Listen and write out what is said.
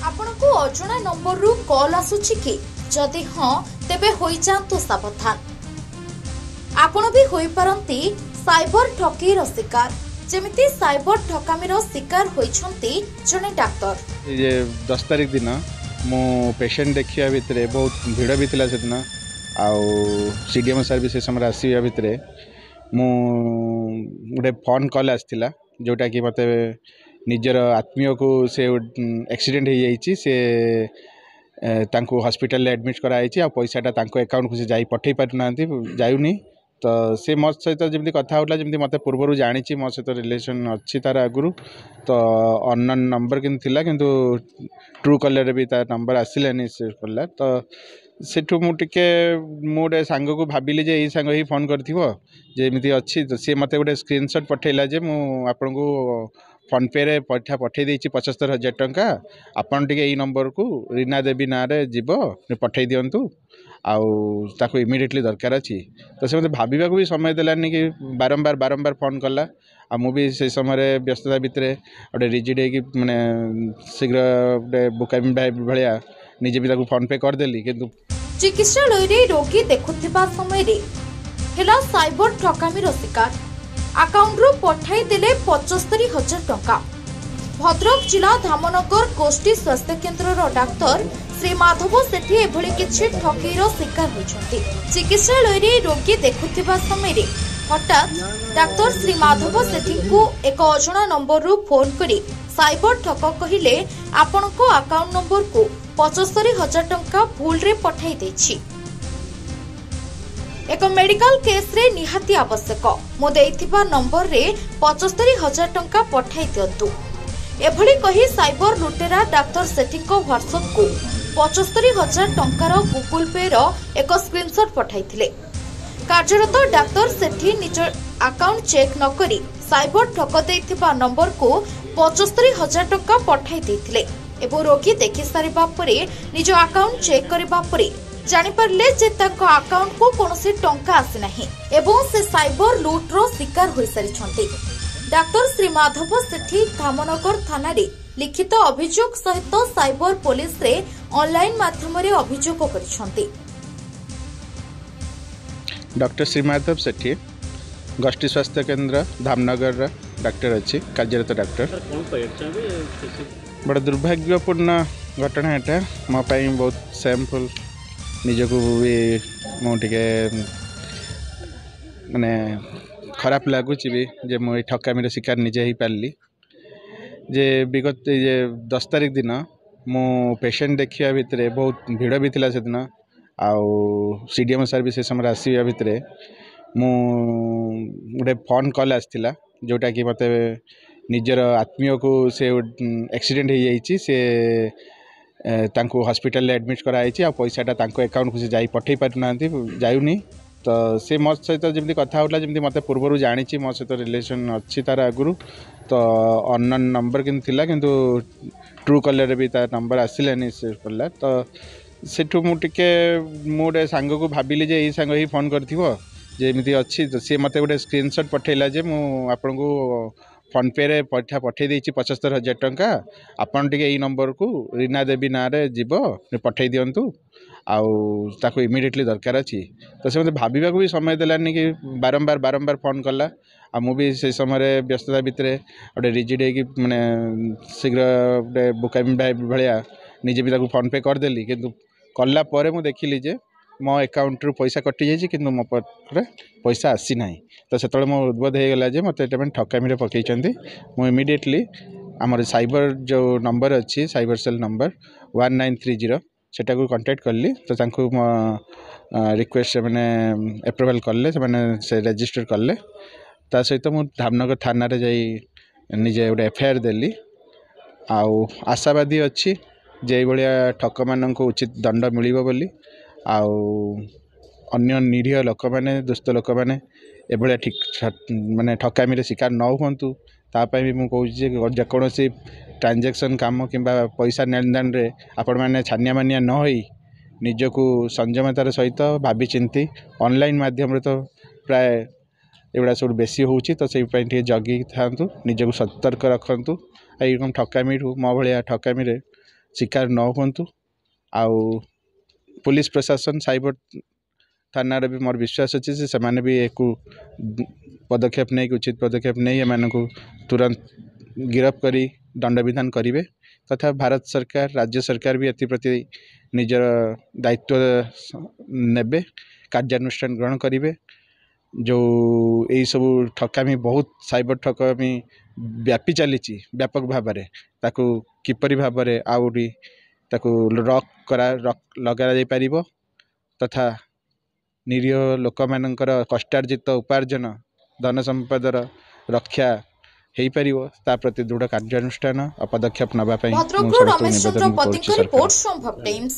आपनको अजଣା number रु call आसुछि कि जदि हां तेबे होई जांतु सावधान। आपण भी होई परंती साइबर ठकीर शिकार, जेमिति साइबर ठकामीर शिकार होइछंती जने डाक्टर। ये 10 तारिख दिन मो पेशेंट देखिया भितरे बहुत भिड़ भी थिला सेदिन आउ सीडीएम सर्विस समय आसिया भितरे मु गोटे फोन कॉल आसथिला जोटा कि मते निजर आत्मीय को से एक्सीडेंट हो जाइए से तांको हॉस्पिटल एडमिट कराई आ पैसाटा तांको अकाउंट को से जाई पठे पारना जाऊनी तो से मो सहित जमी कथा होता जमी मत पूर्वर जानी मो सहित रिलेसन अच्छी तार आगु तो अननोन नंबर किंतु ट्रू कलर भी तार नंबर आसलानी से कला तो सेठू मुझे गोटे सांग को भाविली जे सांग ही फोन करमती अच्छी तो सी मत गोटे स्क्रीनशॉट पठेला जे आपन को फोन पे रे पैसा पठे देछि 75,000 टंका आपन टिके एई नंबर को रीना देवी ना रे जीवो पठे दियंतु आउ ताको इमिडिएटली दरकार अछि तो से मते भाबिबा को भी समय देलानी कि बारंबार फोन कला आ मु भी से समय व्यस्तता भितर गोटे रिजिड है कि माने शीघ्र गोटे बुकामी भाया निजे भी ताको फोन पे कर देली किंतु चिकित्सालय रे रोगी देखुथिबा समय रे हेला साइबर ठकामीर शिकार। अकाउंट रु पठाई देले 75,000 टंका। भद्रक जिला धामनगर गोष्ठी स्वास्थ्य केन्द्र डाक्तर श्री माधव सेठी एभली किछि ठकीर शिकार होइछन्ति। चिकित्सालय रे रोगी देखुथिबा समय रे हठात डाक्तर श्री माधव सेठी को एक अजଣା नंबर रु फोन करी साइबर ठक कहिले आपनको अकाउंट नंबर को 75,000 टंका भूल रे पठाई देछि। एक मेडिकल केस रे निहाती आवश्यक मो देइथिबा नंबर रे 75,000 टंका पठाई दियंतु एभली कही साइबर लुटेरा डाक्टर सेठी को व्हाट्सएप को 75,000 टंकार गूगल पे रो एक स्क्रीनशॉट पठाइथिले। कार्यरत डाक्टर सेठी निज अकाउंट चेक न करी साइबर ठक देइथिबा नंबर को 75,000 टंका पठाई देइथिले एवं रोगी देखि सारिबा परे निज अकाउंट चेक करबा परे जानि परले जे ताको अकाउंट को कोनोसी टंका आसी नाही एवं से साइबर लूट रो शिकार होई सारिछन्ते। डाक्टर श्री माधव सेठी धामनगर थाना रे लिखित अभियोग सहित साइबर पुलिस रे ऑनलाइन माध्यम रे अभियोग करिछन्ते। डॉक्टर श्री माधव सेठी गोष्ठी स्वास्थ्य केन्द्र धामनगर डॉक्टर अच्छी कार्यरत डॉक्टर बड़ा दुर्भाग्यपूर्ण घटना एटा मो पाई बहुत सेमफुल निजको भी मुझे माने खराब लगुच भी जे मुझे ठकामी शिकार निजे ही पारली जे विगत ये 10 तारिख दिन मो पेशेंट देखिया भितरे बहुत भिड़ भी थिला सेदिन आउ सीडीएम सर्विस समय आसिया भितरे मु गोटे फोन कॉल आसथिला जोटा कि मते निजर आत्मीय को से एक्सीडेंट हो जाइए से तांको हॉस्पिटल एडमिट कराई आ पैसाटा तांको अकाउंट को से जाई पठे पारना जाऊनी तो से मो सहित जमी कथा होता जमी मत पूर्वर जानी मो सहित रिलेसन अच्छी तार आगु तो अननोन नंबर किंतु ट्रू कलर भी तार नंबर आसलानी से कला तो सेठू मुझे गोटे सांग को भाविली जे सांग ही फोन करमती अच्छी तो सी मत गोटे स्क्रीनशॉट पठेला जे आपन को फोन पे रे पैसा पठे देछि 75,000 टंका आपन टिके एई नंबर को रीना देवी ना रे जीवो पठे दियंतु आउ ताको इमिडिएटली दरकार अछि तो से मते भाबिबा को भी समय देलानी कि बारंबार फोन कला आ मु भी से समय व्यस्तता भितर गोटे रिजिड है कि माने शीघ्र गोटे बुकामी भाया निजे भी ताको फोन पे कर देली किंतु कला परे मु देखिली जे मो अकाउंट रु पैसा कटि जाइए कि मो पाखे पैसा आसी ना तो से मो उद्बोध हो गला मत ठकामी पकई मु इमिडिएटली आमर साइबर जो नंबर अच्छी साइबर सेल नंबर 1930 सेटा को कांटेक्ट करली तो तांको रिक्वेस्ट मैंने अप्रूवल कले से रजिस्टर कले ता सहित मु धामनगर थाना रे जाई निजे गोटे एफआईआर देली आउ आशावादी अच्छी जे भाया ठक मान उचित दंड मिलिबो बोली आउ अन्य निरीह लोक मैंने दुष्ट लोक मैंने एभलिया ठीक माने ठकामी शिकार न हुंतु तापाई भी मुझे जेकोसी ट्रांजेक्शन काम कि पैसा लेनदेन रे आपण मैंने छानिया मानिया न होई निजको संयमतार सहित भावी चिंती ऑनलाइन माध्यम तो प्राय एगुड़ा सब बेसी होउची तो से जगी था निजको सतर्क रखु ये ठकामी मो भाया ठकामी शिकार न हुंतु आउ पुलिस प्रशासन साइबर थाना भी मोर विश्वास अच्छी से मैंने भी एक पदक्षेप नहीं उचित पदक्षेप नहीं एम को तुरंत गिरफ्त करी दंड विधान करेंगे तथा भारत सरकार राज्य सरकार भी एप्रति निजर दायित्व नेबे कार्यानुष्ठान ग्रहण करेंगे जो यही सब ठकामी बहुत साइबर ठकामी व्यापी चली व्यापक भाव में ताकू किपरि भाव में आउरी ताकू रक लगा जाई पारिबो तथा निरीह लोक मानकर कष्टार्जित उपार्जन धन संपदर रक्षा हो पार प्रति दृढ़ कार्यानुष्ठान और पदक्षेप नापी भद्रकରୁ ରମେଶ ଚନ୍ଦ୍ର ପତିଙ୍କ ରିପୋର୍ଟ ସମ୍ଭବ टाइम्स।